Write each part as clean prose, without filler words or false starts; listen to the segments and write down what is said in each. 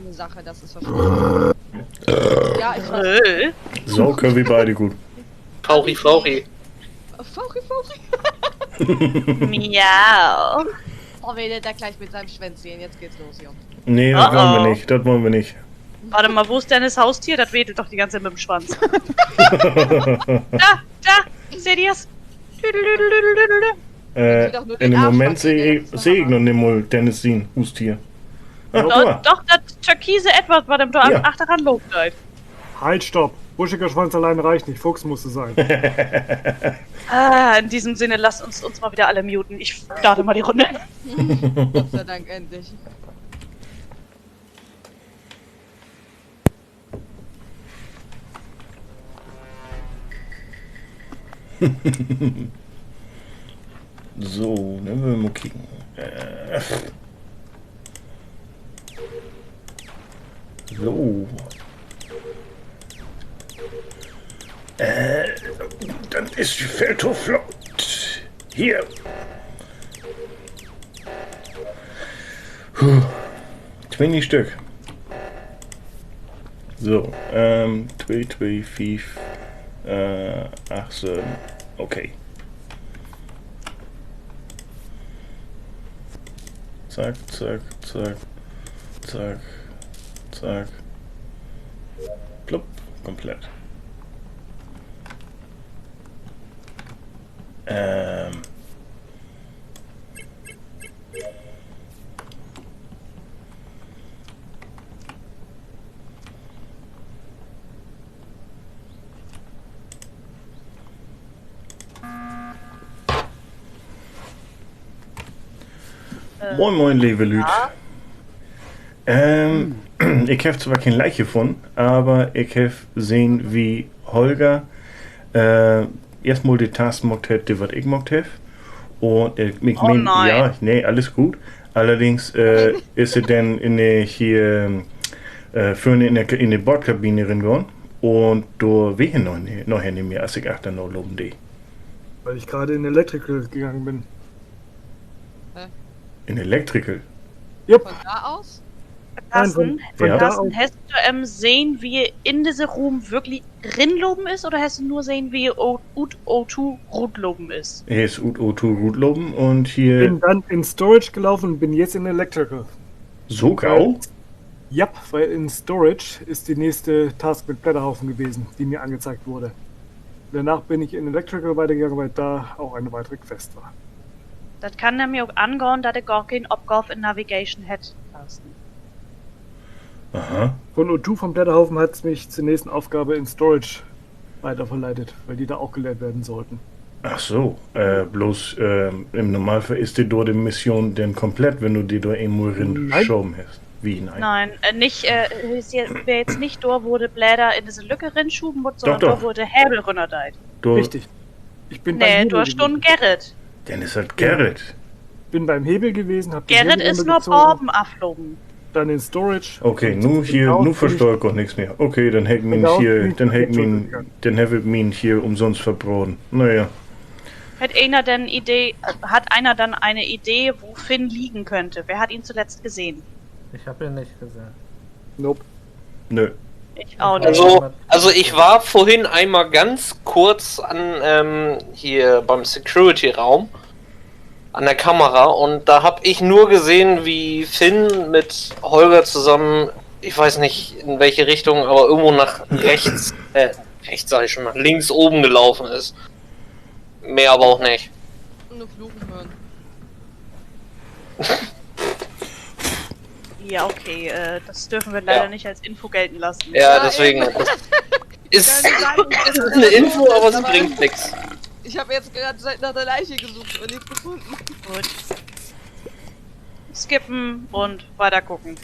eine Sache, das ist verschwunden. Ja, ich weiß. So können wir beide gut. Fauchi, Fauchi. Fauchi, Fauchi. Miau. Oh, wedelt da gleich mit seinem Schwänzchen. Jetzt geht's los, Junge. Nee, das wollen wir nicht. Das wollen wir nicht. Warte mal, wo ist Dennis Haustier? Das wedelt doch die ganze Zeit mit dem Schwanz. Da! Seht ihr's? In dem Moment sehe ich noch nicht mal Dennis sehen, Hustier. Doch, das türkise Edward, was dem da Ja. achteran lobt. Halt, stopp. Buschiger Schwanz allein reicht nicht. Fuchs musste sein. In diesem Sinne, lasst uns mal wieder alle muten. Ich starte mal die Runde. Gott sei Dank endlich. So, dann wollen wir mal kicken. So. Dann ist die Feldhof flott. Hier. Puh. 20 Stück. So, 2, 2, 5, 8, 7. Okay. Zack, zack, zack, zack, zack. Plupp, komplett. Moin moin, liebe Lüd. Ich habe zwar kein Leiche gefunden, aber ich habe gesehen, wie Holger erstmal die Task gemacht hat, die was ich gemacht habe. Und ich mein, nein. ja, nee, alles gut. Allerdings ist sie dann in der hier vorne in die Bordkabine reingegangen und da wehe noch nicht mehr, als ich achter noch loben die. Weil ich gerade in Electrical gegangen bin. In Electrical? Jupp. Von da aus? Carsten, von Ja. da Carsten, aus. hast du sehen, wie in diese Room wirklich rinloben ist, oder hast du nur sehen, wie O2 rutloben ist? Hier ist O2 Rutloben und hier Bin dann in Storage gelaufen und bin jetzt in Electrical. so grau. Ja, weil in Storage ist die nächste Task mit Blätterhaufen gewesen, die mir angezeigt wurde. Danach bin ich in Electrical weitergegangen, weil da auch eine weitere Quest war. Das kann nämlich auch angehen, dass der gar kein Abgabe in Navigation hat, Carsten. Aha. Von O2 vom Blätterhaufen hat es mich zur nächsten Aufgabe in Storage weiterverleitet, weil die da auch geleert werden sollten. Ach so, bloß im Normalfall ist die dort die Mission denn komplett, wenn du die da irgendwo geschoben hast. Wie? Nein. Nein, nicht, wäre jetzt nicht da, wo der Blätter in diese Lücke rinschuben wird, sondern Doch. da, wo der Hebel runterdeiht. Du, Richtig. Ich bin beim Nee, Hebel du hast schon gewesen. Gerrit. Denn es hat Gerrit. Bin beim Hebel gewesen, hab die Gerrit Hebel ist nur runtergezogen, Borben abflogen. dann in Storage. Okay, Und nu hier, genau nu bin verstehe ich auch nichts mehr. Okay, dann hätten wir Genau, hier, bin dann ich hätten wir, zurückgegangen. dann hätten wir ihn hier umsonst verbraten. Naja. Hat einer dann eine Idee, wo Finn liegen könnte? Wer hat ihn zuletzt gesehen? Ich habe ihn nicht gesehen. Nope. Nö. Ich auch nicht. Also ich war vorhin einmal ganz kurz an hier beim Security-Raum an der Kamera und da habe ich nur gesehen, wie Finn mit Holger zusammen, ich weiß nicht in welche Richtung, aber irgendwo nach rechts, rechts sag ich schon, nach links oben gelaufen ist. Mehr aber auch nicht. Nur Fluchen hören. Ja, okay, das dürfen wir leider Ja. nicht als Info gelten lassen. Ja, deswegen. Das ist eine Info, aber sie bringt nichts. Ich habe jetzt gerade nach der Leiche gesucht und nichts gefunden. Gut. Skippen und weiter gucken.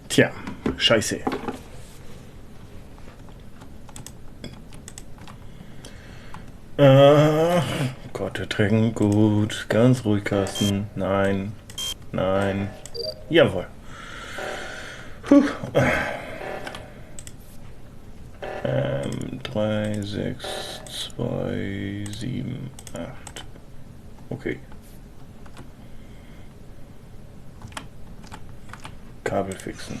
Tja, scheiße. Gott, wir trinken gut. Ganz ruhig, Carsten. Nein. Nein. Jawohl. 3, 6, 2, 7, 8. Okay. Kabel fixen.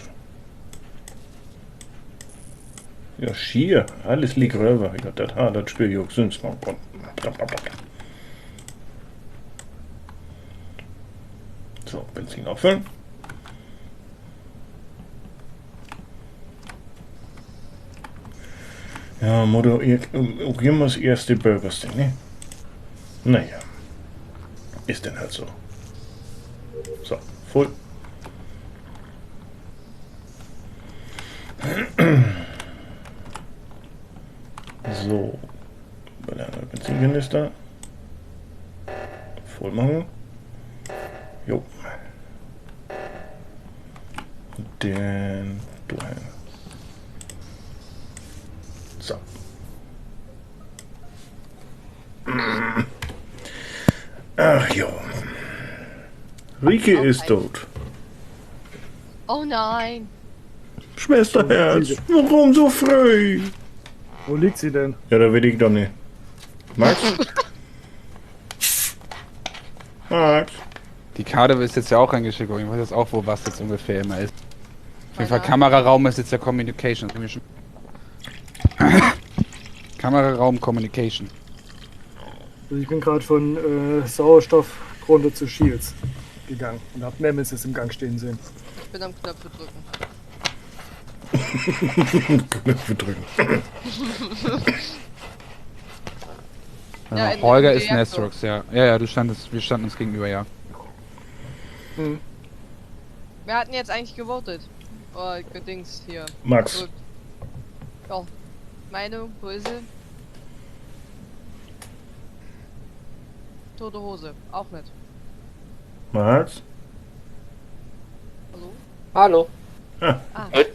Ja, schier. Alles liegt rüber. Ja, das Spiel ich auch sonst mal. So, Benzin auffüllen. Ja, Motto, auch immer das erste Burgerstein, ne? Naja. Ist denn halt so. So, voll. So. Benzinkanister. Voll machen. Jo. Den dahin. So. Ach ja. Rike ist tot. Oh nein. Schwesterherz, warum so früh? Wo liegt sie denn? Ja, da will ich doch nicht. Max? Max? Die Karte ist jetzt ja auch reingeschickt worden. Ich weiß jetzt auch, wo was jetzt ungefähr immer ist. Auf jeden Fall Kameraraum ist jetzt der Communication. Kameraraum Communication. Also ich bin gerade von Sauerstoff runter zu Shields gegangen und habe Nemesis im Gang stehen sehen. Ich bin am Knöpfe drücken. Knöpfe drücken. Ja, in Holger dem ist Reaktor. Nestrox, ja. Ja, wir standen uns gegenüber, ja. Hm. Wir hatten jetzt eigentlich gewotet. Oh, Dings hier. Max. Gut. Ja. Meinung, wo ist sie? Tote Hose. Auch nicht. Max? Hallo? Hallo. Ah.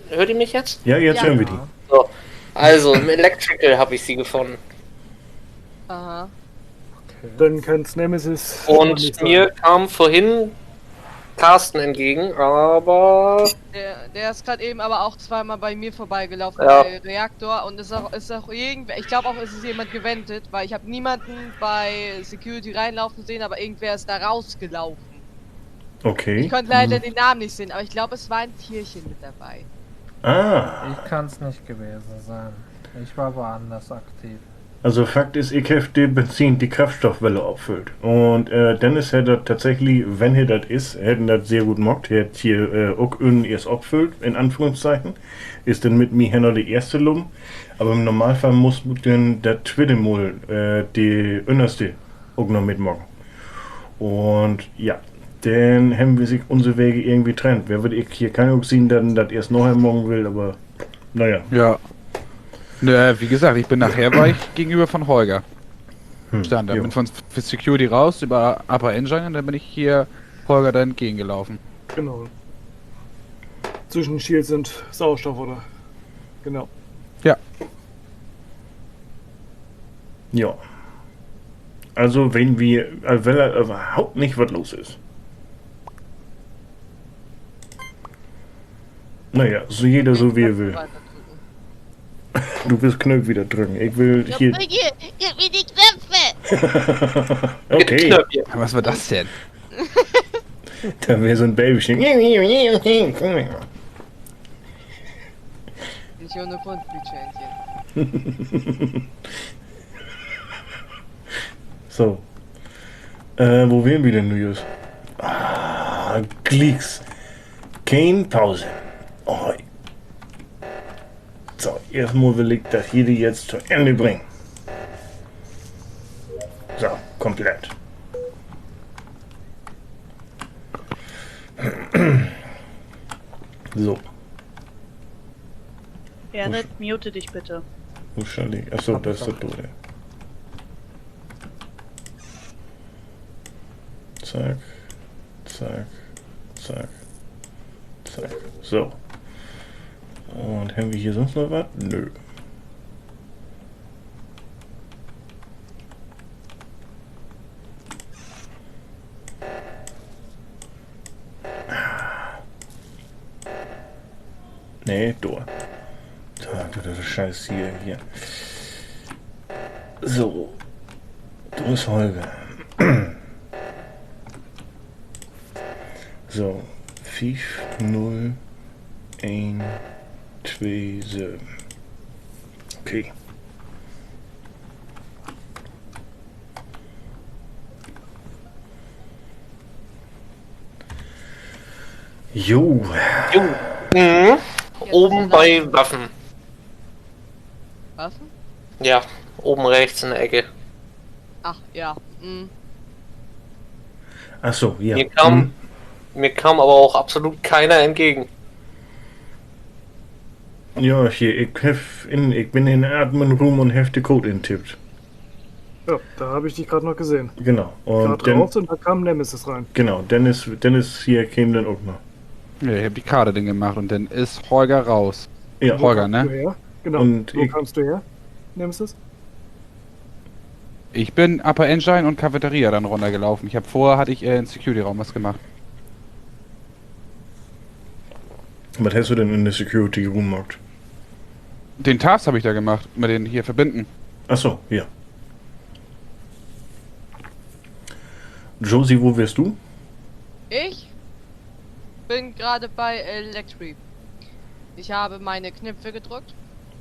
Hört ihr mich jetzt? Ja, jetzt Ja. hören wir die. So. Also, im Electrical habe ich sie gefunden. Aha. Dann kann es Nemesis nicht Und sein. mir kam vorhin Carsten entgegen, aber Der ist gerade eben aber auch zweimal bei mir vorbeigelaufen Ja. bei Reaktor und ist auch irgendwer, ich glaube auch, ist es jemand gewendet, weil ich habe niemanden bei Security reinlaufen sehen, aber irgendwer ist da rausgelaufen. Okay. Ich konnte leider den Namen nicht sehen, aber ich glaube, es war ein Tierchen mit dabei. Ah. Ich kann es nicht gewesen sein. Ich war woanders aktiv. Also Fakt ist, ich habe die Benzin, die Kraftstoffwelle abfüllt. Und Dennis hätte tatsächlich, wenn er das ist, hätten das sehr gut mockt. Er hat hier auch erst abfüllt, in Anführungszeichen. Ist dann mit mir noch die erste Lum. Aber im Normalfall muss dann der zweite Mal die innerste auch noch mitmachen. Und ja, dann haben wir sich unsere Wege irgendwie trennt. Wer würde ich hier keine auch sehen, dann das erst nachher morgen will, aber naja. Ja. Nö, wie gesagt, war ich gegenüber von Holger. Stand da. jo. Bin von für Security raus über Upper Engine und dann bin ich hier Holger da entgegengelaufen. Genau. Zwischen Shields und Sauerstoff, oder? Genau. Ja. Ja. Also wenn er überhaupt nicht was los ist. Naja, so jeder so wie er will. Weiter drücken. Du willst Knöpfe wieder drücken. Ich will hier. Hier, gib mir die Knöpfe! Okay, Knöpfchen. Was war das denn? da wäre so ein Babychen. Nicht ohne Grund, Blütschähnchen. So. Wo wären wir denn nun jetzt? Ah, Gleeks. Keine Pause. Oh. So, erstmal will ich das hier jetzt zu Ende bringen. So, komplett. So, Bernhard, mute dich bitte. wo stand ich? Achso, das ist der Tode. Zack, zack, zack, zack. So. Und haben wir hier sonst noch was? Nö. Nee, da. Das ist Scheiß hier. So. Du bist Holger. So. 5, 0, 1, 2, 7. Okay. Jo. Jo. Mhm. Oben bei Waffen. Waffen? Ja, oben rechts in der Ecke. Ach, ja. Mhm. Ach so, ja. Mir kam aber auch absolut keiner entgegen. Ja, hier, ich bin in Admin Room und habe den Code intippt. Ja, da habe ich dich gerade noch gesehen. Genau. Und Gerade raus und da kam Nemesis rein. genau, Dennis hier käme dann auch noch. Ja, ich habe die Karte dann gemacht und dann ist Holger raus. Ja. Holger, Kamst du ne? her? Genau. Und Wo ich- kamst du her? Nemesis? Ich bin Upper Engine und Cafeteria dann runtergelaufen. Vorher hatte ich in Security-Raum was gemacht. Was hast du denn in der Security Room gemacht? Den Task habe ich da gemacht, mit den hier verbinden. Ach so, ja. Josie, wo wärst du? Ich bin gerade bei Electric. Ich habe meine Knöpfe gedrückt.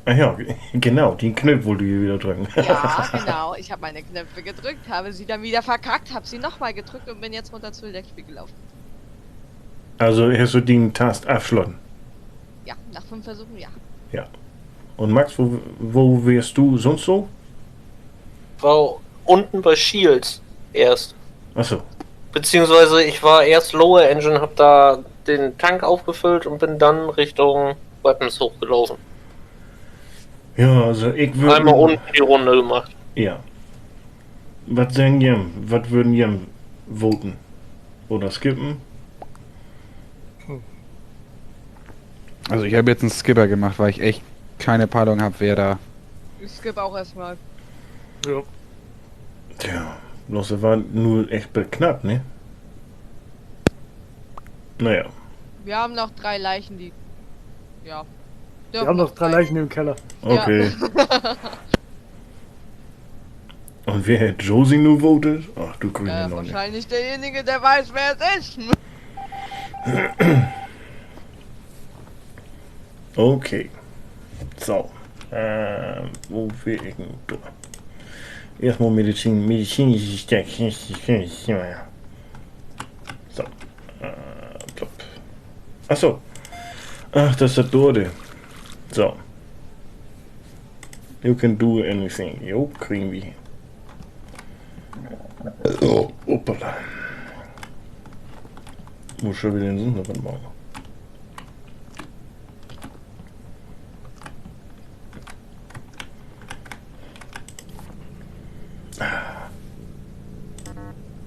Ach ja, genau, den Knopf wollte ich wieder drücken. Ja, genau. Ich habe meine Knöpfe gedrückt, habe sie dann wieder verkackt, habe sie nochmal gedrückt und bin jetzt runter zu Electric gelaufen. Also hast du den Task abgeschlossen? Ja, nach 5 Versuchen, ja. Ja. Und Max, wo wärst du sonst so? War unten bei Shields erst. Ach so. Beziehungsweise ich war erst Lower Engine, hab da den Tank aufgefüllt und bin dann Richtung Weapons hochgelaufen. Ja, also ich würde... Einmal unten die Runde gemacht. Ja. Was sagen Jem? Was würden Jem voten? Oder skippen? Also ich habe jetzt einen Skipper gemacht, weil ich echt keine Peilung habe, wer da... Ich skippe auch erstmal. Ja. Tja, bloß das war nur echt knapp, ne? Naja. Wir haben noch 3 Leichen, die... Ja. Wir haben noch 3 Leichen im Keller. Okay. Und wer hat Josie nur votet? Ach du grüne Nonne. Wahrscheinlich derjenige, der weiß, wer es ist. Okay. So. Wo will ich denn? Da. Erstmal medizinisches Steck. So. Plopp. Achso. Ach, das ist das Dorde. So. You can do anything. Jo, kriegen wir. Oh, hoppala. Muss schon wieder den Sinn noch machen.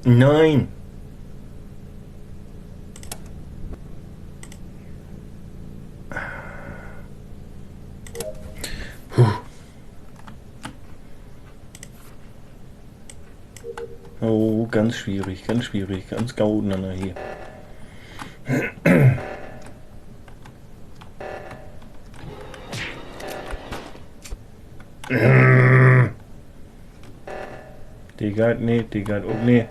Nein! Puh. Oh, ganz schwierig, ganz gaudeinander hier. Die geht auch nicht.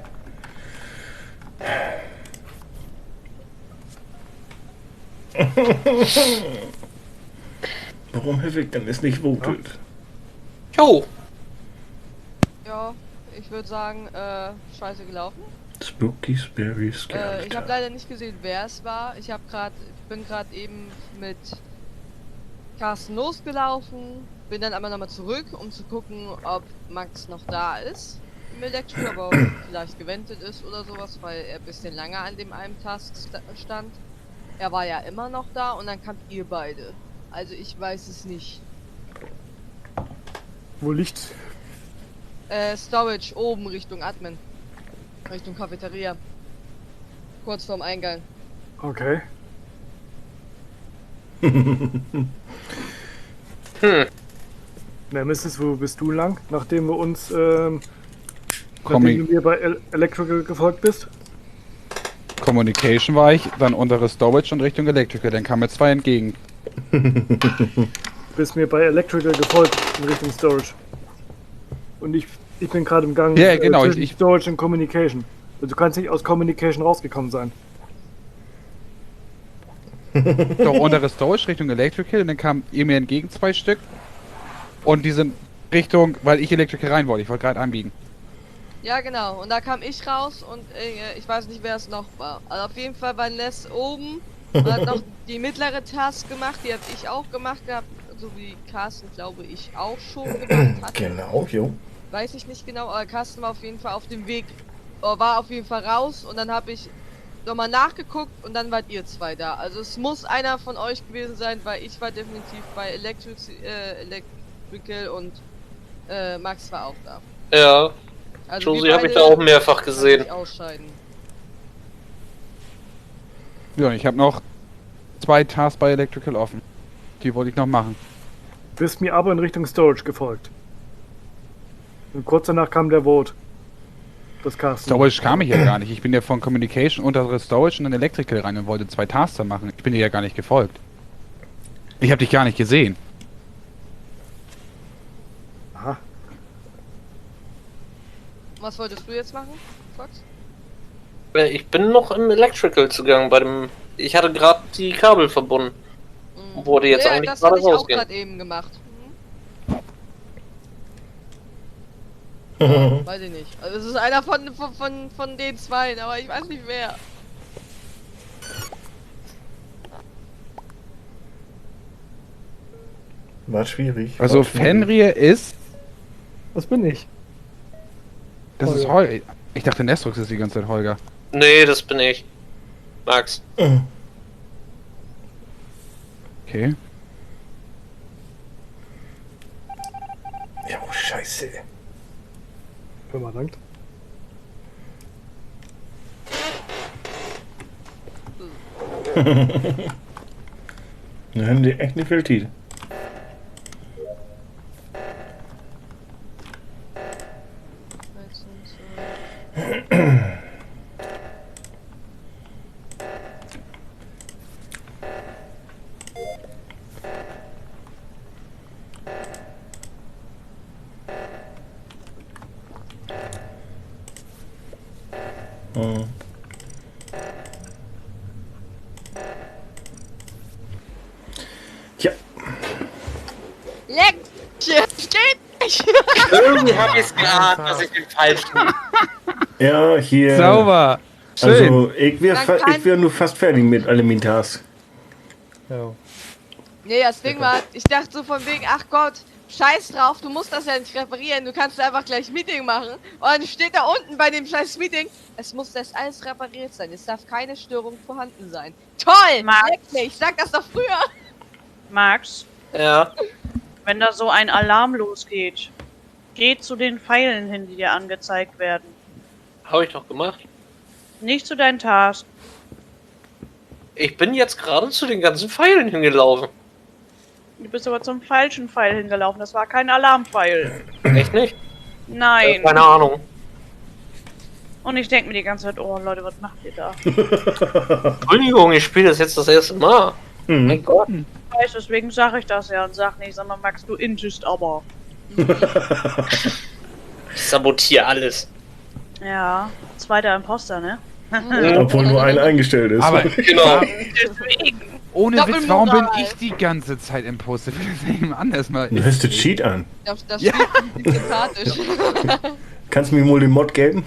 Warum Hevig denn es nicht votet? Jo, Ja, ich würde sagen, scheiße gelaufen. Spooky, scary, scary. Ich habe leider nicht gesehen, wer es war. Ich bin gerade eben mit Carsten losgelaufen, bin dann einmal nochmal zurück, um zu gucken, ob Max noch da ist im Elektro, aber vielleicht gewendet ist oder sowas, weil er ein bisschen länger an dem einen Task stand. Er war ja immer noch da und dann kamt ihr beide. Also ich weiß es nicht. Wo liegt? Storage oben Richtung Admin. Richtung Cafeteria. Kurz vorm Eingang. Okay. Nemesis, wo bist du lang? Nachdem wir uns, nachdem du mir bei Electrical gefolgt bist? Communication war ich, dann untere Storage und Richtung Electrical. Dann kamen mir 2 entgegen. Bist mir bei Electrical gefolgt in Richtung Storage. Und ich bin gerade im Gang Ja, genau, zwischen ich- Storage und Communication. Also du kannst nicht aus Communication rausgekommen sein. Doch untere Storage Richtung Electrical und dann kam ihr mir entgegen 2 Stück. Und die sind Richtung, weil ich Electrical rein wollte. Ich wollte gerade anbiegen. Ja, genau. Und da kam ich raus und ich weiß nicht, wer es noch war. Also auf jeden Fall war Ness oben und hat noch die mittlere Task gemacht. Die habe ich auch gemacht gehabt. So wie Carsten, glaube ich, auch schon gemacht hat. Genau, jo. Weiß ich nicht genau, aber Carsten war auf jeden Fall auf dem Weg. War auf jeden Fall raus und dann habe ich nochmal nachgeguckt und dann wart ihr 2 da. Also es muss einer von euch gewesen sein, weil ich war definitiv bei Electrical und Max war auch da. Ja, Also Josie wir habe ich beide da auch mehrfach können gesehen. nicht ausscheiden. Ja, und ich habe noch 2 Tasks bei Electrical offen. Die wollte ich noch machen. Bist mir aber in Richtung Storage gefolgt. Und kurz danach kam der Vote. Das Carsten. Storage kam ich ja gar nicht. Ich bin ja von Communication untere Storage und dann Electrical rein und wollte 2 Tasks da machen. Ich bin dir ja gar nicht gefolgt. Ich habe dich gar nicht gesehen. Aha. Was wolltest du jetzt machen, Fox? Ich bin noch im Electrical zugegangen bei dem. Ich hatte gerade die Kabel verbunden. Wurde jetzt ja, eigentlich das gerade hatte ich auch rausgehen. gerade eben gemacht. Weiß ich nicht. Also es ist einer von den 2, aber ich weiß nicht wer. War schwierig. Also war schwierig. Fenrir ist. Das bin ich. Das ist Holger. Ich dachte Nestrux ist die ganze Zeit Holger. Nee, das bin ich. Max. Okay. Ja, oh, scheiße. Hör mal, dankt. Nu haben die echt nicht viel Tid. Hm. Tja, Leck! Steht nicht! Irgendwie habe ich es geahnt, dass ich den falschen. ja, hier. Sauber. Schön. Also, ich Dann kann- wär nur fast fertig mit Elementas. Ja. Nee, das Ding war, ich dachte so von wegen, ach Gott, scheiß drauf, du musst das ja nicht reparieren, du kannst einfach gleich Meeting machen. Und dann steht da unten bei dem scheiß Meeting, es muss das alles repariert sein, es darf keine Störung vorhanden sein. Toll! Max. Leck mich, sag das doch früher! Max, Ja. wenn da so ein Alarm losgeht, geh zu den Pfeilen hin, die dir angezeigt werden. Habe ich doch gemacht. Nicht zu deinen Tasks. Ich bin jetzt gerade zu den ganzen Pfeilen hingelaufen. Du bist aber zum falschen Pfeil hingelaufen. Das war kein Alarmpfeil. Echt nicht? Nein. Keine Ahnung. Und ich denke mir die ganze Zeit, oh Leute, was macht ihr da? Entschuldigung, ich spiele das jetzt das erste Mal. Mein Gott. Ich weiß, deswegen sage ich das ja und sag nicht, sondern Max, du intest aber. Ich sabotiere alles. Ja, zweiter Imposter, ne? Obwohl nur einer eingestellt ist. Aber Genau. Deswegen. ohne Witz, warum bin Doppelmoral. ich die ganze Zeit im Poster? Das nehmen anders mal. Du hörst den Cheat an. Das Ja. spielt sympathisch. Kannst du mir mal den Mod geben?